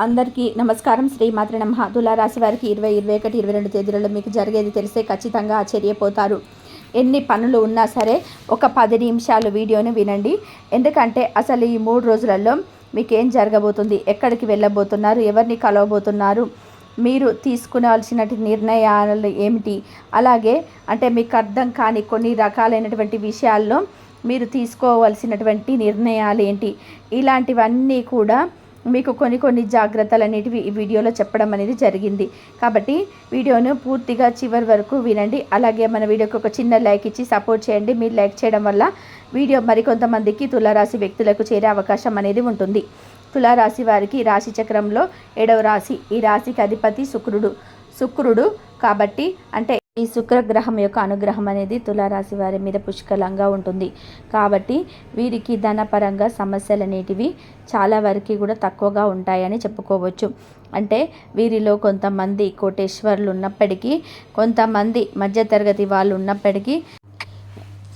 అందరికీ నమస్కారం. శ్రీమాత్రే నమః. తులారాశి వారికి 20, 21, 22 తేదీలలో మీకు జరిగేది తెలిస్తే ఖచ్చితంగా ఆశ్చర్యపోతారు. ఎన్ని పనులు ఉన్నా సరే ఒక 10 నిమిషాలు వీడియోని వినండి. ఎందుకంటే అసలు ఈ 3 రోజులలో మీకు ఏం జరగబోతుంది, ఎక్కడికి వెళ్ళబోతున్నారు, ఎవరిని కలవబోతున్నారు, మీరు తీసుకునాల్సిన నిర్ణయాలు ఏమిటి, అలాగే అంటే మీకు అర్థం కాని కొన్ని రకాలైనటువంటి విషయాల్లో మీరు తీసుకోవాల్సినటువంటి నిర్ణయాలు ఏంటి, ఇలాంటివన్నీ కూడా మీకు కొన్ని జాగ్రత్తలు అనేటివి ఈ వీడియోలో చెప్పడం అనేది జరిగింది. కాబట్టి వీడియోను పూర్తిగా చివరి వరకు వినండి. అలాగే మన వీడియోకి ఒక చిన్న లైక్ ఇచ్చి సపోర్ట్ చేయండి. మీరు లైక్ చేయడం వల్ల వీడియో మరికొంతమందికి తులారాశి వ్యక్తులకు చేరే అవకాశం అనేది ఉంటుంది. తులారాశి వారికి రాశి చక్రంలో 7వ రాశి, ఈ రాశికి అధిపతి శుక్రుడు కాబట్టి అంటే ఈ శుక్రగ్రహం యొక్క అనుగ్రహం అనేది తులారాశి వారి మీద పుష్కలంగా ఉంటుంది. కాబట్టి వీరికి ధనపరంగా సమస్యలు అనేటివి చాలా వరకు కూడా తక్కువగా ఉంటాయని చెప్పుకోవచ్చు. అంటే వీరిలో కొంతమంది కోటేశ్వర్లు ఉన్నప్పటికీ, కొంతమంది మధ్యతరగతి వాళ్ళు ఉన్నప్పటికీ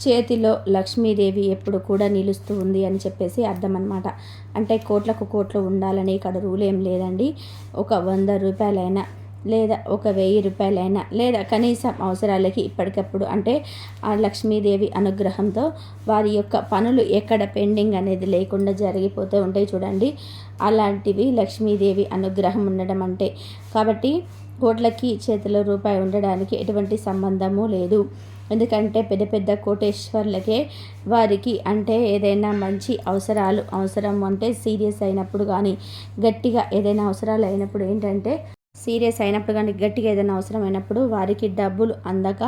చేతిలో లక్ష్మీదేవి ఎప్పుడు కూడా నిలుస్తూ ఉంది అని చెప్పేసి అర్థం అన్నమాట. అంటే కోట్లు ఉండాలని ఇక్కడ రూల్ ఏం లేదండి. ఒక 100 రూపాయలైనా లేదా ఒక 1000 రూపాయలైనా లేదా కనీసం అవసరాలకి ఇప్పటికప్పుడు అంటే ఆ లక్ష్మీదేవి అనుగ్రహంతో వారి యొక్క పనులు ఎక్కడ పెండింగ్ అనేది లేకుండా జరిగిపోతూ ఉంటాయి చూడండి. అలాంటివి లక్ష్మీదేవి అనుగ్రహం ఉండడం అంటే. కాబట్టి కోట్లకి చేతిలో రూపాయి ఉండడానికి ఎటువంటి సంబంధము లేదు. ఎందుకంటే పెద్ద కోటేశ్వర్లకే వారికి అంటే ఏదైనా మంచి అవసరం అంటే సీరియస్ అయినప్పుడు కానీ గట్టిగా ఏదైనా అవసరాలు అయినప్పుడు ఏంటంటే సీరియస్ అయినప్పుడు కానీ గట్టిగా ఏదైనా అవసరమైనప్పుడు వారికి డబ్బులు అందక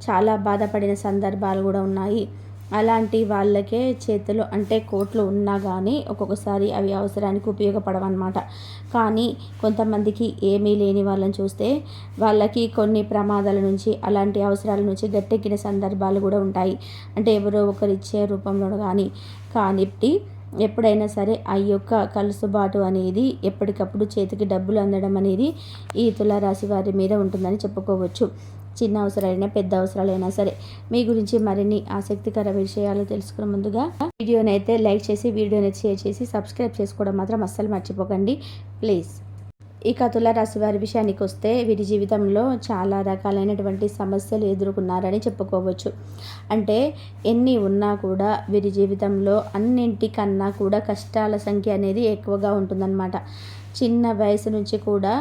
చాలా బాధపడిన సందర్భాలు కూడా ఉన్నాయి. అలాంటి వాళ్ళకే చేతిలో అంటే కోట్లు ఉన్నా కానీ ఒక్కొక్కసారి అవి అవసరానికి ఉపయోగపడవన్నమాట. కానీ కొంతమందికి ఏమీ లేని వాళ్ళని చూస్తే వాళ్ళకి కొన్ని ప్రమాదాల నుంచి అలాంటి అవసరాల నుంచి గట్టెక్కిన సందర్భాలు కూడా ఉంటాయి. అంటే ఎవరో ఒకరు ఇచ్చే రూపంలో కానీ ఎప్పుడైనా సరే ఆ యొక్క కలుసుబాటు అనేది ఎప్పటికప్పుడు చేతికి డబ్బులు అందడం అనేది ఈ తులారాశి వారి మీద ఉంటుందని చెప్పుకోవచ్చు. చిన్న అవసరాలైనా పెద్ద అవసరాలైనా సరే. మీ గురించి మరిన్ని ఆసక్తికర విషయాలు తెలుసుకునే ముందుగా వీడియోని అయితే లైక్ చేసి వీడియోని షేర్ చేసి సబ్స్క్రైబ్ చేసుకోవడం మాత్రం అస్సలు మర్చిపోకండి ప్లీజ్. ఇక తులారాశి వారి విషయానికి వస్తే వీరి జీవితంలో చాలా రకాలైనటువంటి సమస్యలు ఎదుర్కొన్నారని చెప్పుకోవచ్చు. అంటే ఎన్ని ఉన్నా కూడా వీరి జీవితంలో అన్నింటికన్నా కూడా కష్టాల సంఖ్య అనేది ఎక్కువగా ఉంటుందన్నమాట. చిన్న వయసు నుంచి కూడా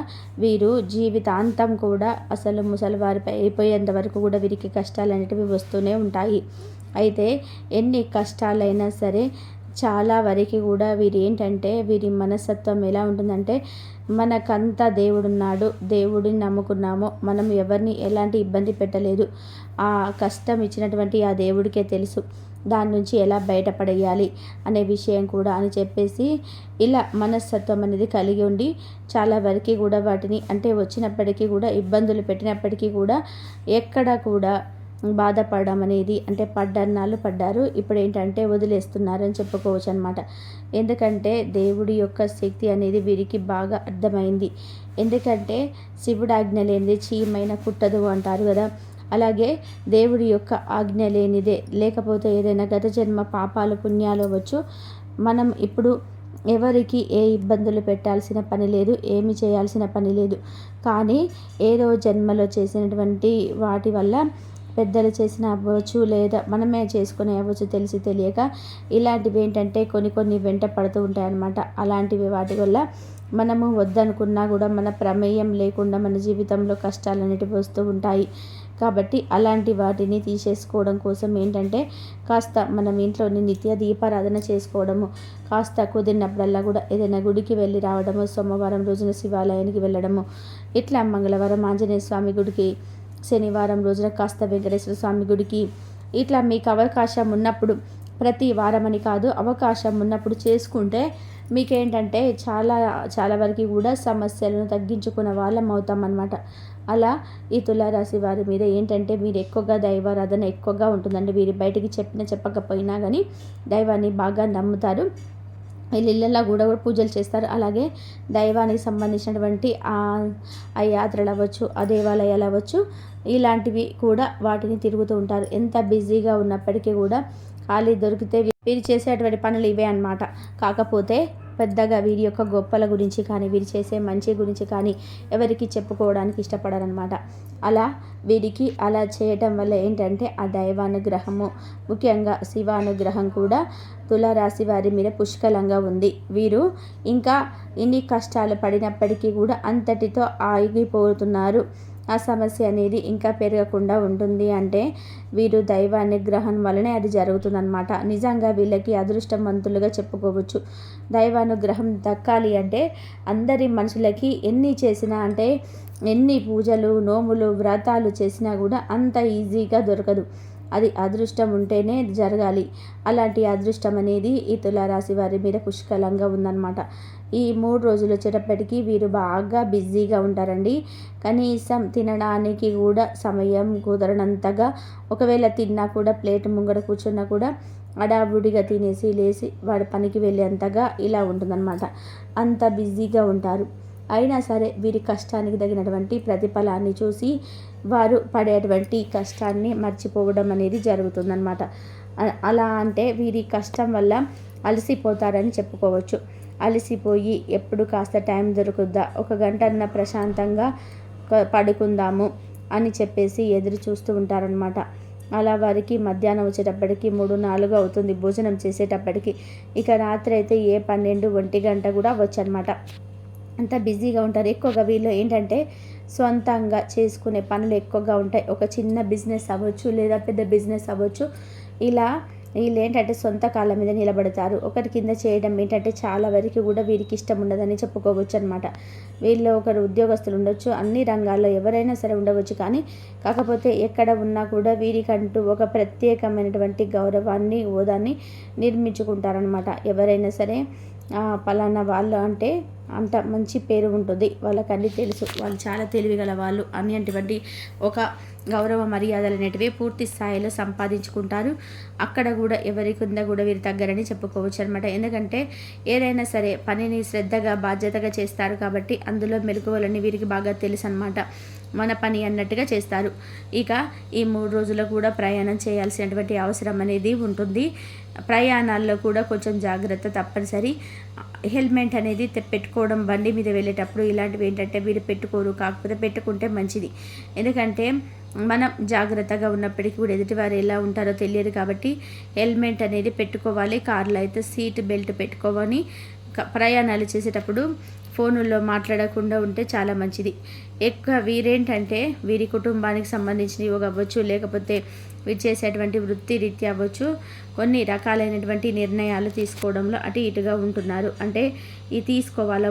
వీరు జీవితాంతం కూడా అసలు ముసలివారిపై అయిపోయేంత వరకు కూడా వీరికి కష్టాలు అనేటివి వస్తూనే ఉంటాయి. అయితే ఎన్ని కష్టాలైనా సరే చాలా వరకు కూడా వీరి మనస్తత్వం ఎలా ఉంటుందంటే మనకంతా దేవుడున్నాడు, దేవుడిని నమ్ముకున్నాము, మనం ఎవరిని ఎలాంటి ఇబ్బంది పెట్టలేదు, ఆ కష్టం ఇచ్చినటువంటి ఆ దేవుడికే తెలుసు, దాని నుంచి ఎలా బయటపడేయాలి అనే విషయం కూడా అని చెప్పేసి ఇలా మనస్తత్వం అనేది కలిగి ఉండి చాలా వరకు కూడా వాటిని అంటే వచ్చినప్పటికీ కూడా ఇబ్బందులు పెట్టినప్పటికీ కూడా ఎక్కడ కూడా బాధపడడం అనేది అంటే పడ్డన్నాళ్ళు పడ్డారు, ఇప్పుడు ఏంటంటే వదిలేస్తున్నారని చెప్పుకోవచ్చు అనమాట. ఎందుకంటే దేవుడి యొక్క శక్తి అనేది వీరికి బాగా అర్థమైంది. ఎందుకంటే శివుడు ఆజ్ఞ లేనిది చీమైనా కుట్టదు అంటారు కదా. అలాగే దేవుడి యొక్క ఆజ్ఞ లేనిదే లేకపోతే ఏదైనా గత జన్మ పాపాలు పుణ్యాలు అవ్వచ్చు. మనం ఇప్పుడు ఎవరికి ఏ ఇబ్బందులు పెట్టాల్సిన పని లేదు, ఏమి చేయాల్సిన పని లేదు. కానీ ఏదో జన్మలో చేసినటువంటి వాటి వల్ల పెద్దలు చేసిన అవ్వచ్చు లేదా మనమే చేసుకునే అవ్వచ్చు తెలిసి తెలియక ఇలాంటివి ఏంటంటే కొన్ని వెంట పడుతూ ఉంటాయన్నమాట. అలాంటివి వాటి వల్ల మనము వద్దనుకున్నా కూడా మన ప్రమేయం లేకుండా మన జీవితంలో కష్టాలు అనేటివి వస్తూ ఉంటాయి. కాబట్టి అలాంటి వాటిని తీసేసుకోవడం కోసం ఏంటంటే కాస్త మనం ఇంట్లోని నిత్య దీపారాధన చేసుకోవడము, కాస్త కుదిరినప్పుడల్లా కూడా ఏదైనా గుడికి వెళ్ళి రావడము, సోమవారం రోజున శివాలయానికి వెళ్ళడము, ఇట్లా మంగళవారం ఆంజనేయ స్వామి గుడికి, శనివారం రోజున కాస్త వెంకటేశ్వర స్వామి గుడికి, ఇట్లా మీకు అవకాశం ఉన్నప్పుడు ప్రతి వారం అని కాదు అవకాశం ఉన్నప్పుడు చేసుకుంటే మీకేంటంటే చాలా వరకు కూడా సమస్యలను తగ్గించుకున్న వాళ్ళం అవుతాం అన్నమాట. అలా ఈ తులారాశి వారి మీద ఏంటంటే మీరు ఎక్కువగా దైవారాధన ఎక్కువగా ఉంటుందండి. వీరి బయటికి చెప్పకపోయినా కానీ దైవాన్ని బాగా నమ్ముతారు. ఇళ్ళల్లో కూడా పూజలు చేస్తారు. అలాగే దైవానికి సంబంధించినటువంటి ఆ యాత్రలు అవ్వచ్చు, ఆ దేవాలయాలు అవ్వచ్చు, ఇలాంటివి కూడా వాటిని తిరుగుతూ ఉంటారు. ఎంత బిజీగా ఉన్నప్పటికీ కూడా ఖాళీ దొరికితే వీరు చేసేటువంటి పనులు ఇవే అన్నమాట. కాకపోతే పెద్దగా వీరి యొక్క గొప్పల గురించి కానీ వీరు చేసే మంచి గురించి కానీ ఎవరికి చెప్పుకోవడానికి ఇష్టపడరనమాట. అలా వీరికి అలా చేయటం వల్ల ఏంటంటే ఆ దైవానుగ్రహము, ముఖ్యంగా శివానుగ్రహం కూడా తులారాశి వారి మీద పుష్కలంగా ఉంది. వీరు ఇంకా ఇన్ని కష్టాలు పడినప్పటికీ కూడా అంతటితో ఆగిపోతున్నారు. ఆ సమస్య అనేది ఇంకా పెరగకుండా ఉంటుంది అంటే వీరు దైవానుగ్రహం వలనే అది జరుగుతుందన్నమాట. నిజంగా వీళ్ళకి అదృష్టవంతులుగా చెప్పుకోవచ్చు. దైవానుగ్రహం దక్కాలి అంటే అందరి మనుషులకి ఎన్ని చేసినా అంటే ఎన్ని పూజలు, నోములు, వ్రతాలు చేసినా కూడా అంత ఈజీగా దొరకదు. అది అదృష్టం ఉంటేనే జరగాలి. అలాంటి అదృష్టం అనేది ఈ తులారాశి వారి మీద పుష్కలంగా ఉందన్నమాట. ఈ 3 రోజులు వచ్చేటప్పటికి వీరు బాగా బిజీగా ఉంటారండి. కనీసం తినడానికి కూడా సమయం కుదరనంతగా, ఒకవేళ తిన్నా కూడా ప్లేట్ ముంగడ కూర్చున్నా కూడా హడావుడిగా తినేసి లేచి వాడి పనికి వెళ్ళేంతగా ఇలా ఉంటుందన్నమాట. అంత బిజీగా ఉంటారు. అయినా సరే వీరి కష్టానికి తగినటువంటి ప్రతిఫలాన్ని చూసి వారు పడేటువంటి కష్టాన్ని మర్చిపోవడం అనేది జరుగుతుందన్నమాట. అలా అంటే వీరి కష్టం వల్ల అలసిపోతారని చెప్పుకోవచ్చు. అలసిపోయి ఎప్పుడు కాస్త టైం దొరుకుద్దా, ఒక గంటన్న ప్రశాంతంగా పడుకుందాము అని చెప్పేసి ఎదురు చూస్తూ ఉంటారనమాట. అలా వారికి మధ్యాహ్నం వచ్చేటప్పటికి 3-4 అవుతుంది భోజనం చేసేటప్పటికి. ఇక రాత్రి అయితే 12-1 గంట కూడా అవ్వచ్చనమాట. అంత బిజీగా ఉంటారు. ఎక్కువగా వీళ్ళు ఏంటంటే సొంతంగా చేసుకునే పనులు ఎక్కువగా ఉంటాయి. ఒక చిన్న బిజినెస్ అవ్వచ్చు లేదా పెద్ద బిజినెస్ అవ్వచ్చు. ఇలా వీళ్ళు ఏంటంటే సొంత కాళ్ళ మీద నిలబడతారు. ఒకరి కింద చేయడం ఏంటంటే చాలా వరకు కూడా వీరికి ఇష్టం ఉండదని చెప్పుకోవచ్చు అనమాట. వీళ్ళు ఒకరు ఉద్యోగస్తులు ఉండొచ్చు, అన్ని రంగాల్లో ఎవరైనా సరే ఉండవచ్చు. కానీ కాకపోతే ఎక్కడ ఉన్నా కూడా వీరికంటూ ఒక ప్రత్యేకమైనటువంటి గౌరవాన్ని, హోదాన్ని నిర్మించుకుంటారనమాట. ఎవరైనా సరే పలానా వాళ్ళు అంటే అంత మంచి పేరు ఉంటుంది, వాళ్ళకి అన్నీ తెలుసు, వాళ్ళు చాలా తెలివిగల వాళ్ళు అనేటువంటి ఒక గౌరవ మర్యాదలు అనేటివి పూర్తి స్థాయిలో సంపాదించుకుంటారు. అక్కడ కూడా ఎవరి కింద కూడా వీరు తగ్గరని చెప్పుకోవచ్చు అనమాట. ఎందుకంటే ఏదైనా సరే పనిని శ్రద్ధగా, బాధ్యతగా చేస్తారు కాబట్టి అందులో మెలకువలన్నీ వీరికి బాగా తెలుసు అనమాట. మన పని అన్నట్టుగా చేస్తారు. ఇక ఈ 3 రోజులు కూడా ప్రయాణం చేయాల్సినటువంటి అవసరం అనేది ఉంటుంది. ప్రయాణాల్లో కూడా కొంచెం జాగ్రత్త తప్పనిసరి. హెల్మెట్ అనేది పెట్టుకోవడం, బండి మీద వెళ్ళేటప్పుడు ఇలాంటివి ఏంటంటే వీరు పెట్టుకోరు. కాకపోతే పెట్టుకుంటే మంచిది. ఎందుకంటే మనం జాగ్రత్తగా ఉన్నప్పటికీ కూడా ఎదుటివారు ఎలా ఉంటారో తెలియదు కాబట్టి హెల్మెట్ అనేది పెట్టుకోవాలి. కార్లో అయితే సీట్ బెల్ట్ పెట్టుకోవాలి. ప్రయాణాలు చేసేటప్పుడు ఫోనుల్లో మాట్లాడకుండా ఉంటే చాలా మంచిది. ఎక్కువ వీరేంటంటే వీరి కుటుంబానికి సంబంధించినవి అవ్వచ్చు, లేకపోతే వీరు చేసేటువంటి వృత్తి రీత్యా అవ్వచ్చు, కొన్ని రకాలైనటువంటి నిర్ణయాలు తీసుకోవడంలో అటు ఇటుగా ఉంటున్నారు. అంటే ఇది తీసుకోవాలా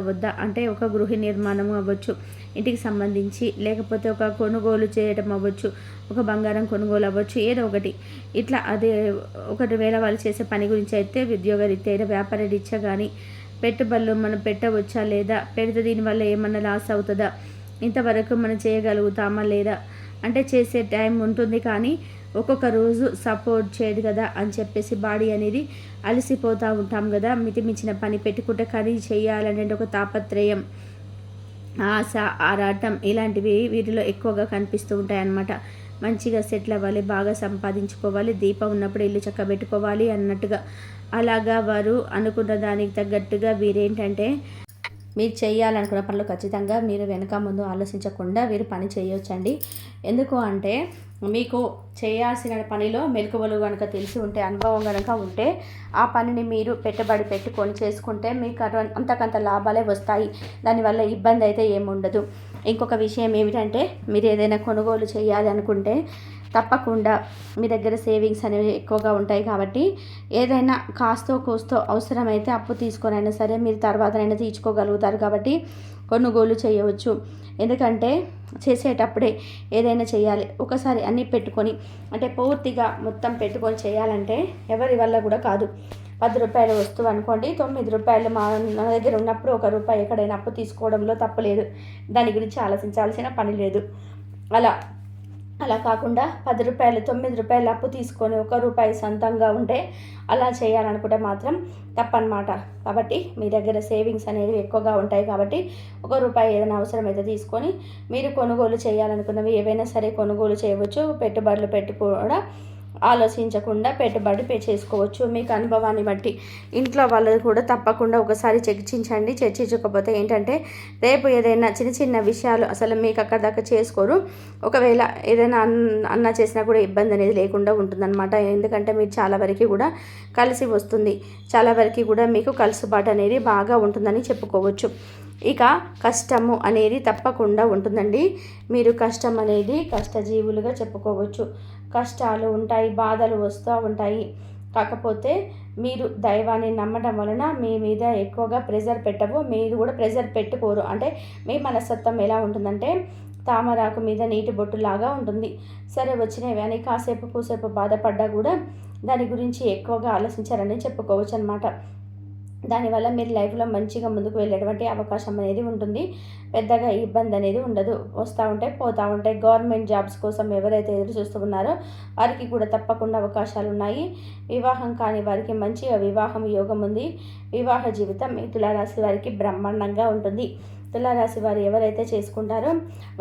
వద్దా అంటే ఒక గృహ నిర్మాణం అవ్వచ్చు, ఇంటికి సంబంధించి, లేకపోతే ఒక కొనుగోలు చేయడం అవ్వచ్చు, ఒక బంగారం కొనుగోలు అవ్వచ్చు, ఏదో ఒకటి. ఇట్లా అదే ఒకటి వేరే వాళ్ళు చేసే పని గురించి అయితే ఉద్యోగరీత్యా, వ్యాపార రీత్యా కానీ పెట్టుబడులు మనం పెట్టవచ్చా లేదా, పెడితే దీనివల్ల ఏమన్నా లాస్ అవుతుందా, ఇంతవరకు మనం చేయగలుగుతామా లేదా అంటే చేసే టైం ఉంటుంది. కానీ ఒక్కొక్క రోజు సపోర్ట్ చేయదు కదా అని చెప్పేసి బాడీ అనేది అలసిపోతూ ఉంటాం కదా. మితిమించిన పని పెట్టుకుంటే కానీ చేయాలనే ఒక తాపత్రయం, ఆశ, ఆరాటం ఇలాంటివి వీటిలో ఎక్కువగా కనిపిస్తూ ఉంటాయన్నమాట. మంచిగా సెటిల్ అవ్వాలి, బాగా సంపాదించుకోవాలి, దీపం ఉన్నప్పుడు ఇల్లు చక్కబెట్టుకోవాలి అన్నట్టుగా. అలాగా వారు అనుకున్న దానికి తగ్గట్టుగా వీరేంటంటే మీరు చేయాలనుకున్న పనులు ఖచ్చితంగా మీరు వెనక ముందు ఆలోచించకుండా వీరు పని చేయొచ్చండి. ఎందుకు అంటే మీకు చేయాల్సిన పనిలో మెలకువలు కనుక తెలిసి ఉంటే, అనుభవం కనుక ఉంటే ఆ పనిని మీరు పెట్టుబడి పెట్టుకొని చేసుకుంటే మీకు అంతకంత లాభాలే వస్తాయి. దానివల్ల ఇబ్బంది అయితే ఏముండదు. ఇంకొక విషయం ఏమిటంటే మీరు ఏదైనా కొనుగోలు చేయాలి అనుకుంటే తప్పకుండా మీ దగ్గర సేవింగ్స్ అనేవి ఎక్కువగా ఉంటాయి కాబట్టి ఏదైనా కాస్తో కోస్తో అవసరమైతే అప్పు తీసుకొనైనా సరే మీరు తర్వాతనైనా తీర్చుకోగలుగుతారు కాబట్టి కొనుగోలు చేయవచ్చు. ఎందుకంటే చేసేటప్పుడే ఏదైనా చేయాలి. ఒకసారి అన్నీ పెట్టుకొని అంటే పూర్తిగా మొత్తం పెట్టుకొని చేయాలంటే ఎవరి వల్ల కూడా కాదు. 10 రూపాయల వస్తువు అనుకోండి, 9 రూపాయలు మన దగ్గర ఉన్నప్పుడు 1 రూపాయి ఎక్కడైనా అప్పు తీసుకోవడంలో తప్పలేదు. దాని గురించి ఆలోచించాల్సిన పని లేదు. అలా కాకుండా 10 రూపాయలు 9 రూపాయలు అప్పు తీసుకొని 1 రూపాయి సొంతంగా ఉంటే అలా చేయాలనుకుంటే మాత్రం తప్పన్నమాట. కాబట్టి మీ దగ్గర సేవింగ్స్ అనేవి ఎక్కువగా ఉంటాయి కాబట్టి 1 రూపాయి ఏదైనా అవసరమైతే తీసుకొని మీరు కొనుగోలు చేయాలనుకున్నవి ఏవైనా సరే కొనుగోలు చేయవచ్చు. పెట్టుబడులు పెట్టి కూడా ఆలోచించకుండా పెట్టుబడి చేసుకోవచ్చు. మీకు అనుభవాన్ని బట్టి ఇంట్లో వాళ్ళు కూడా తప్పకుండా ఒకసారి చర్చించకపోతే ఏంటంటే రేపు ఏదైనా చిన్న చిన్న విషయాలు అసలు మీకు అక్కడ దాకా చేసుకోరు. ఒకవేళ ఏదైనా అన్న చేసినా కూడా ఇబ్బంది అనేది లేకుండా ఉంటుందన్నమాట. ఎందుకంటే మీరు చాలా వరకు కూడా కలిసి వస్తుంది, చాలా వరకు కూడా మీకు కలుసుబాటు అనేది బాగా ఉంటుందని చెప్పుకోవచ్చు. ఇక కష్టము అనేది తప్పకుండా ఉంటుందండి. మీరు కష్టం అనేది కష్టజీవులుగా చెప్పుకోవచ్చు. కష్టాలు ఉంటాయి, బాధలు వస్తూ ఉంటాయి. కాకపోతే మీరు దైవాన్ని నమ్మడం వలన మీ మీద ఎక్కువగా ప్రెజర్ పెట్టవు, మీరు కూడా ప్రెజర్ పెట్టుకోరు. అంటే మీ మనస్తత్వం ఎలా ఉంటుందంటే తామరాకు మీద నీటి బొట్టులాగా ఉంటుంది. సరే వచ్చినవి అని కూసేపు బాధపడ్డా కూడా దాని గురించి ఎక్కువగా ఆలోచించారని చెప్పుకోవచ్చు అనమాట. దానివల్ల మీరు లైఫ్లో మంచిగా ముందుకు వెళ్ళేటువంటి అవకాశం అనేది ఉంటుంది. పెద్దగా ఇబ్బంది అనేది ఉండదు. వస్తూ ఉంటాయి, పోతూ ఉంటాయి. గవర్నమెంట్ జాబ్స్ కోసం ఎవరైతే ఎదురు చూస్తూ ఉన్నారో వారికి కూడా తప్పకుండా అవకాశాలు ఉన్నాయి. వివాహం కాని వారికి మంచిగా వివాహం యోగం ఉంది. వివాహ జీవితం మీ తులారాశి వారికి బ్రహ్మాండంగా ఉంటుంది. తులారాశి వారు ఎవరైతే చేసుకుంటారో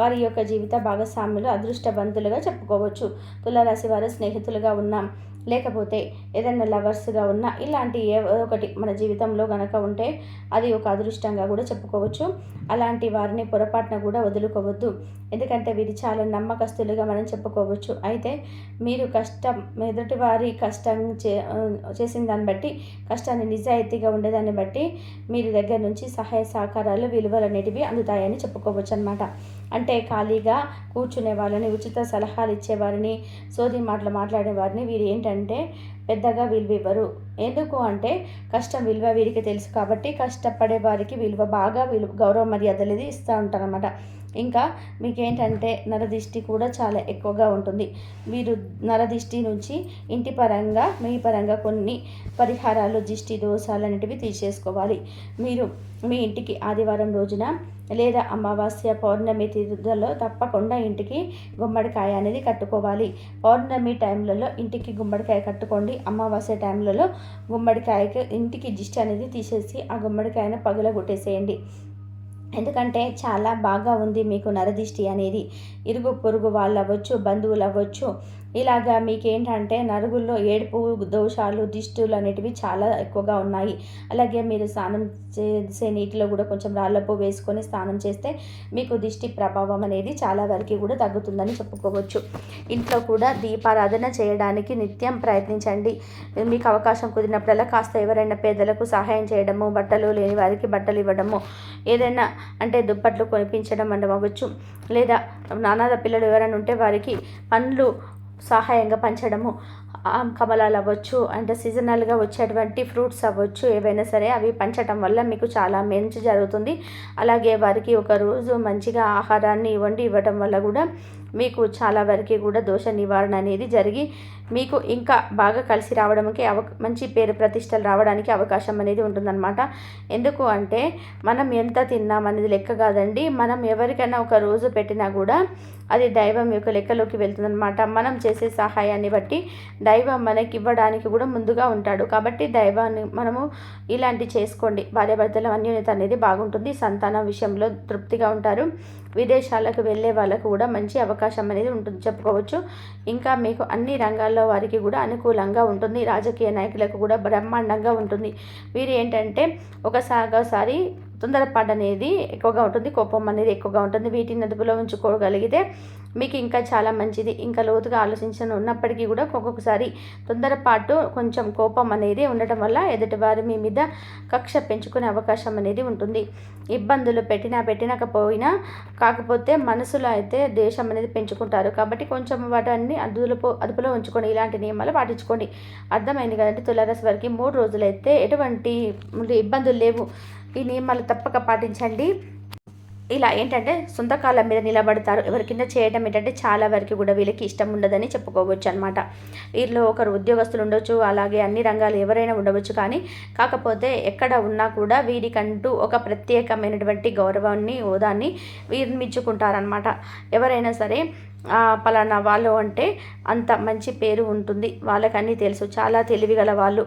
వారి యొక్క జీవిత భాగస్వాములు అదృష్టవంతులుగా చెప్పుకోవచ్చు. తులారాశి వారు స్నేహితులుగా ఉన్నాం, లేకపోతే ఏదైనా లవర్స్గా ఉన్నా ఇలాంటి ఒకటి మన జీవితంలో కనుక ఉంటే అది ఒక అదృష్టంగా కూడా చెప్పుకోవచ్చు. అలాంటి వారిని పొరపాటున కూడా వదులుకోవద్దు. ఎందుకంటే వీరి చాలా నమ్మకస్తులుగా మనం చెప్పుకోవచ్చు. అయితే మీరు ఎదుటి వారి కష్టం చేసిన దాన్ని బట్టి, కష్టాన్ని నిజాయితీగా ఉండేదాన్ని బట్టి మీరు దగ్గర నుంచి సహాయ సహకారాలు విలువలు అనేటివి అందుతాయని చెప్పుకోవచ్చు అనమాట. అంటే ఖాళీగా కూర్చునే వాళ్ళని, ఉచిత సలహాలు ఇచ్చేవారిని, సోది మాటలు మాట్లాడే వారిని వీరు ఏంటంటే పెద్దగా విలువ ఇవ్వరు. ఎందుకు అంటే కష్టం విలువ వీరికి తెలుసు కాబట్టి కష్టపడే వారికి బాగా గౌరవ మర్యాదలు ఇది ఇస్తూ ఉంటారన్నమాట. ఇంకా మీకేంటంటే నరదిష్టి కూడా చాలా ఎక్కువగా ఉంటుంది. మీరు నరదిష్టి నుంచి ఇంటి పరంగా మీ పరంగా కొన్ని పరిహారాలు, దిష్టి దోషాలు అనేటివి తీసేసుకోవాలి. మీరు మీ ఇంటికి ఆదివారం రోజున లేదా అమావాస్య, పౌర్ణమి తిథులలో తప్పకుండా ఇంటికి గుమ్మడికాయ అనేది కట్టుకోవాలి. పౌర్ణమి టైంలలో ఇంటికి గుమ్మడికాయ కట్టుకోండి. అమావాస్య టైంలలో గుమ్మడికాయకి ఇంటికి దిష్టి అనేది తీసేసి ఆ గుమ్మడికాయను పగులగొట్టేసేయండి. ఎందుకంటే చాలా బాగా ఉంది మీకు నరదిష్టి అనేది. ఇరుగు పొరుగు వాళ్ళు అవ్వచ్చు, బంధువులు అవ్వచ్చు, ఇలాగా మీకేంటంటే నరుగుల్లో ఏడుపు దోషాలు, దిష్టులు అనేటివి చాలా ఎక్కువగా ఉన్నాయి. అలాగే మీరు స్నానం చేసే నీటిలో కూడా కొంచెం రాళ్ళపు వేసుకొని స్నానం చేస్తే మీకు దిష్టి ప్రభావం అనేది చాలా వరకు కూడా తగ్గుతుందని చెప్పుకోవచ్చు. ఇంట్లో కూడా దీపారాధన చేయడానికి నిత్యం ప్రయత్నించండి. మీకు అవకాశం కుదిరినప్పుడల్లా కాస్త ఎవరైనా పేదలకు సహాయం చేయడము, బట్టలు లేని వారికి బట్టలు ఇవ్వడము, ఏదైనా అంటే దుప్పట్లు కొనిపించడం అవ్వచ్చు, లేదా అనాథ పిల్లలు ఎవరైనా ఉంటే వారికి పండ్లు సహాయంగా పంచడము, కమలాలు అవ్వచ్చు, అంటే సీజనల్గా వచ్చేటువంటి ఫ్రూట్స్ అవ్వచ్చు, ఏవైనా సరే అవి పంచడం వల్ల మీకు చాలా మంచి జరుగుతుంది. అలాగే వారికి ఒక రోజు మంచిగా ఆహారాన్ని ఇవ్వడం వల్ల కూడా మీకు చాలా వరకు కూడా దోష నివారణ అనేది జరిగి మీకు ఇంకా బాగా కలిసి రావడానికి మంచి పేరు ప్రతిష్టలు రావడానికి అవకాశం అనేది ఉంటుందన్నమాట. ఎందుకు అంటే మనం ఎంత తిన్నామనేది లెక్క కాదండి. మనం ఎవరికైనా ఒక రోజు పెట్టినా కూడా అది దైవం యొక్క లెక్కలోకి వెళ్తుందన్నమాట. మనం చేసే సహాయాన్ని బట్టి దైవం మనకి ఇవ్వడానికి కూడా ముందుగా ఉంటాడు. కాబట్టి దైవాన్ని మనము ఇలాంటి చేసుకోండి. భార్యాభర్తల అన్యోన్యత అనేది బాగుంటుంది. సంతానం విషయంలో తృప్తిగా ఉంటారు. విదేశాలకు వెళ్ళే వాళ్ళకు కూడా మంచి అవకాశం అనేది ఉంటుంది చెప్పుకోవచ్చు. ఇంకా మీకు అన్ని రంగాల్లో వారికి కూడా అనుకూలంగా ఉంటుంది. రాజకీయ నాయకులకు కూడా బ్రహ్మాండంగా ఉంటుంది. వీరు ఏంటంటే ఒకసారి తొందరపాటు అనేది ఎక్కువగా ఉంటుంది, కోపం అనేది ఎక్కువగా ఉంటుంది. వీటిని అదుపులో ఉంచుకోగలిగితే మీకు ఇంకా చాలా మంచిది. ఇంకా లోతుగా ఆలోచించను ఉన్నప్పటికీ కూడా ఒక్కొక్కసారి తొందరపాటు, కొంచెం కోపం అనేది ఉండటం వల్ల ఎదుటివారి మీ మీద కక్ష పెంచుకునే అవకాశం అనేది ఉంటుంది. ఇబ్బందులు పెట్టినకపోయినా కాకపోతే మనసులో అయితే దేశం అనేది పెంచుకుంటారు. కాబట్టి కొంచెం వాటిని అదుపులో ఉంచుకొని ఇలాంటి నియమాలు పాటించుకోండి. అర్థమైంది కదండి. తులారాశి వారికి 3 రోజులైతే ఎటువంటి ఇబ్బందులు లేవు. ఈ నియమాలు తప్పక పాటించండి. ఇలా ఏంటంటే సొంత కాళ్ళ మీద నిలబడతారు. ఎవరి కింద చేయడం ఏంటంటే చాలా వరకు కూడా వీళ్ళకి ఇష్టం ఉండదని చెప్పుకోవచ్చు అనమాట. వీరిలో ఒకరు ఉద్యోగస్తులు ఉండొచ్చు, అలాగే అన్ని రంగాలు ఎవరైనా ఉండవచ్చు. కానీ కాకపోతే ఎక్కడ ఉన్నా కూడా వీరికంటూ ఒక ప్రత్యేకమైనటువంటి గౌరవాన్ని, హోదాన్ని వీరు మెచ్చుకుంటారనమాట. ఎవరైనా సరే పలానా వాళ్ళు అంటే అంత మంచి పేరు ఉంటుంది, వాళ్ళకన్నీ తెలుసు, చాలా తెలివిగల వాళ్ళు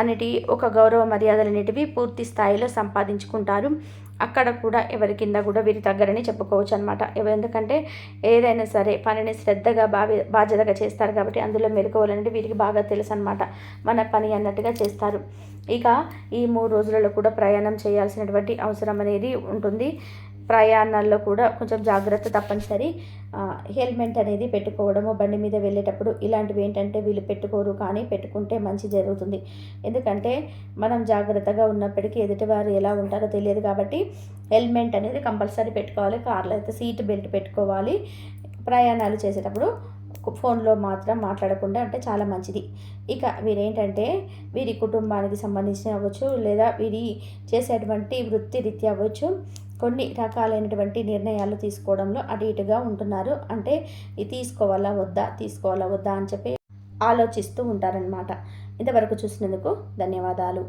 అన్నిటి ఒక గౌరవ మర్యాదలన్నిటివి పూర్తి స్థాయిలో సంపాదించుకుంటారు. అక్కడ కూడా ఎవరి కింద కూడా వీరి దగ్గరని చెప్పుకోవచ్చు అనమాట. ఎందుకంటే ఏదైనా సరే పనిని శ్రద్ధగా బాధ్యతగా చేస్తారు కాబట్టి అందులో మెలకువలనేవి వీరికి బాగా తెలుసు అనమాట. మన పని అన్నట్టుగా చేస్తారు. ఇక ఈ 3 రోజులలో కూడా ప్రయాణం చేయాల్సినటువంటి అవసరం అనేది ఉంటుంది. ప్రయాణాల్లో కూడా కొంచెం జాగ్రత్త తప్పనిసరి. హెల్మెట్ అనేది పెట్టుకోవడము, బండి మీద వెళ్ళేటప్పుడు ఇలాంటివి ఏంటంటే వీళ్ళు పెట్టుకోరు, కానీ పెట్టుకుంటే మంచి జరుగుతుంది. ఎందుకంటే మనం జాగ్రత్తగా ఉన్నప్పటికీ ఎదుటివారు ఎలా ఉంటారో తెలియదు కాబట్టి హెల్మెట్ అనేది కంపల్సరీ పెట్టుకోవాలి. కార్లో అయితే సీట్ బెల్ట్ పెట్టుకోవాలి. ప్రయాణాలు చేసేటప్పుడు ఫోన్లో మాత్రం మాట్లాడకుండా అంటే చాలా మంచిది. ఇక వీరేంటంటే వీరి కుటుంబానికి సంబంధించిన అవ్వచ్చు, లేదా వీరి చేసేటువంటి వృత్తి రీత్యా అవ్వచ్చు, కొన్ని రకాలైనటువంటి నిర్ణయాలు తీసుకోవడంలో అటు ఇటుగా ఉంటున్నారు. అంటే ఇది తీసుకోవాలా వద్దా అని చెప్పి ఆలోచిస్తూ ఉంటారనమాట. ఇంతవరకు చూసినందుకు ధన్యవాదాలు.